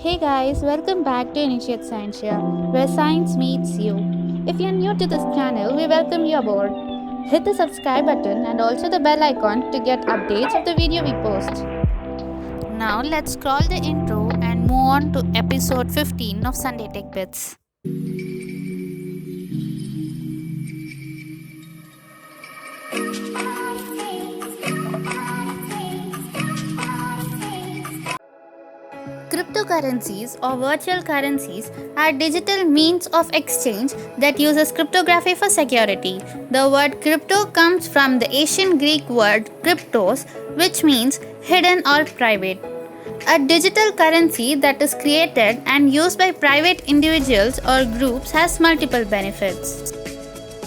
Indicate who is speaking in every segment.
Speaker 1: Hey guys, welcome back to Initiate Science here, where science meets you. If you're new to this channel, we welcome you aboard. Hit the subscribe button and also the bell icon to get updates of the video we post. Now let's scroll the intro and move on to episode 15 of SundayTechBits. Cryptocurrencies or virtual currencies are digital means of exchange that uses cryptography for security. The word crypto comes from the ancient Greek word kryptos, which means hidden or private. A digital currency that is created and used by private individuals or groups has multiple benefits.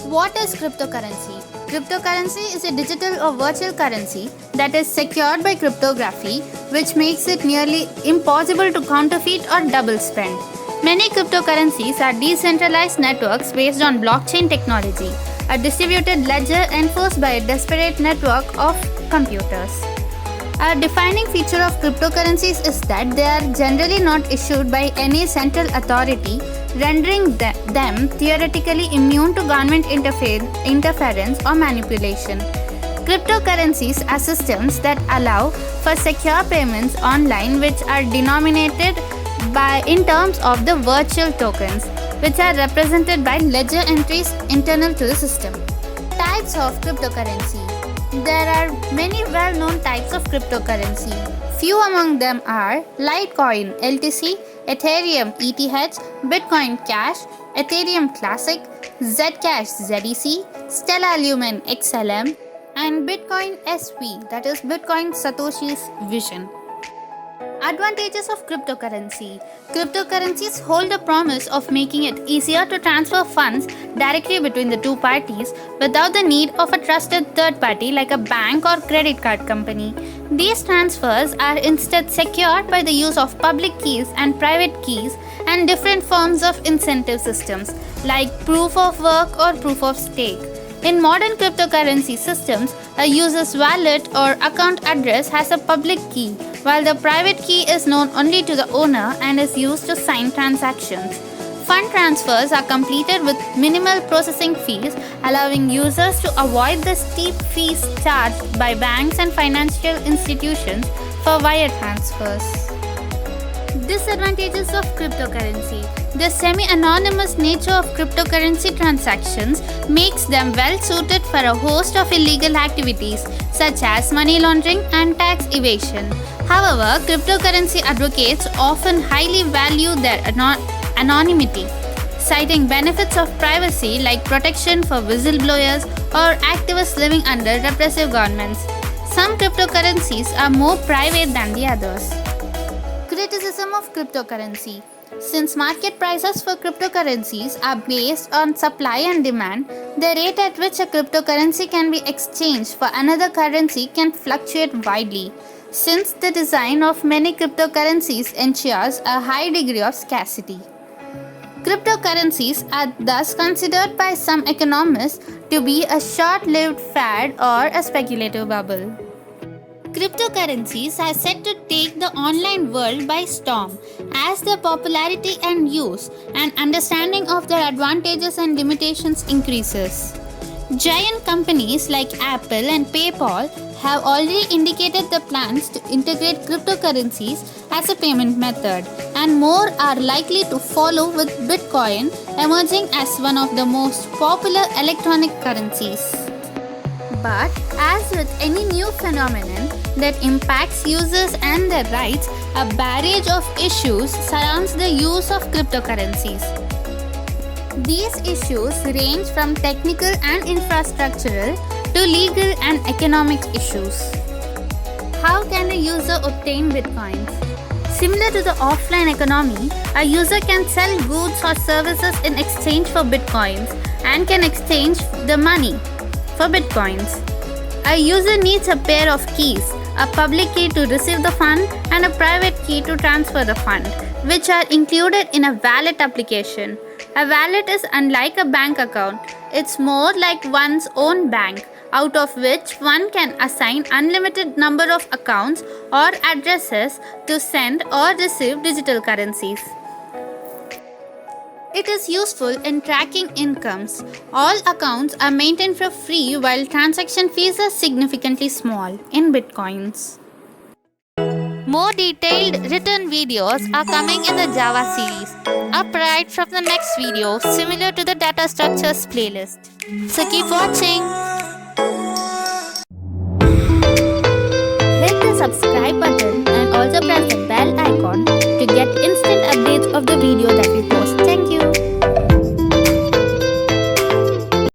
Speaker 1: What is cryptocurrency? Cryptocurrency is a digital or virtual currency that is secured by cryptography, which makes it nearly impossible to counterfeit or double spend. Many cryptocurrencies are decentralized networks based on blockchain technology, a distributed ledger enforced by a disparate network of computers. A defining feature of cryptocurrencies is that they are generally not issued by any central authority, rendering them theoretically immune to government interference or manipulation. Cryptocurrencies are systems that allow for secure payments online, which are denominated in terms of the virtual tokens, which are represented by ledger entries internal to the system. Types of cryptocurrency. There are many well-known types of cryptocurrency. Few among them are Litecoin (LTC), Ethereum (ETH), Bitcoin Cash, Ethereum Classic, Zcash (ZEC), Stellar Lumen (XLM), and Bitcoin SV, that is Bitcoin Satoshi's Vision. Advantages of cryptocurrency. Cryptocurrencies hold the promise of making it easier to transfer funds directly between the two parties without the need of a trusted third party like a bank or credit card company. These transfers are instead secured by the use of public keys and private keys and different forms of incentive systems like proof of work or proof of stake. In modern cryptocurrency systems, a user's wallet or account address has a public key, while the private key is known only to the owner and is used to sign transactions. Fund transfers are completed with minimal processing fees, allowing users to avoid the steep fees charged by banks and financial institutions for wire transfers. Disadvantages of cryptocurrency. The semi-anonymous nature of cryptocurrency transactions makes them well suited for a host of illegal activities such as money laundering and tax evasion. However, cryptocurrency advocates often highly value their anonymity, citing benefits of privacy like protection for whistleblowers or activists living under repressive governments. Some cryptocurrencies are more private than the others. Criticism of cryptocurrency. Since market prices for cryptocurrencies are based on supply and demand, the rate at which a cryptocurrency can be exchanged for another currency can fluctuate widely. Since the design of many cryptocurrencies ensures a high degree of scarcity. Cryptocurrencies are thus considered by some economists to be a short-lived fad or a speculative bubble. Cryptocurrencies are set to take the online world by storm as their popularity and use and understanding of their advantages and limitations increases. Giant companies like Apple and PayPal have already indicated their plans to integrate cryptocurrencies as a payment method, and more are likely to follow, with Bitcoin emerging as one of the most popular electronic currencies. But as with any new phenomenon that impacts users and their rights, a barrage of issues surrounds the use of cryptocurrencies. These issues range from technical and infrastructural to legal and economic issues. How can a user obtain bitcoins? Similar to the offline economy, a user can sell goods or services in exchange for bitcoins and can exchange the money for bitcoins. A user needs a pair of keys, a public key to receive the fund and a private key to transfer the fund, which are included in a wallet application. A wallet is unlike a bank account. It's more like one's own bank, out of which one can assign unlimited number of accounts or addresses to send or receive digital currencies. It is useful in tracking incomes. All accounts are maintained for free while transaction fees are significantly small in bitcoins. More detailed written videos are coming in the Java series, upright from the next video similar to the data structures playlist. So keep watching. Hit the subscribe button and also press the bell icon to get instant updates of the video that we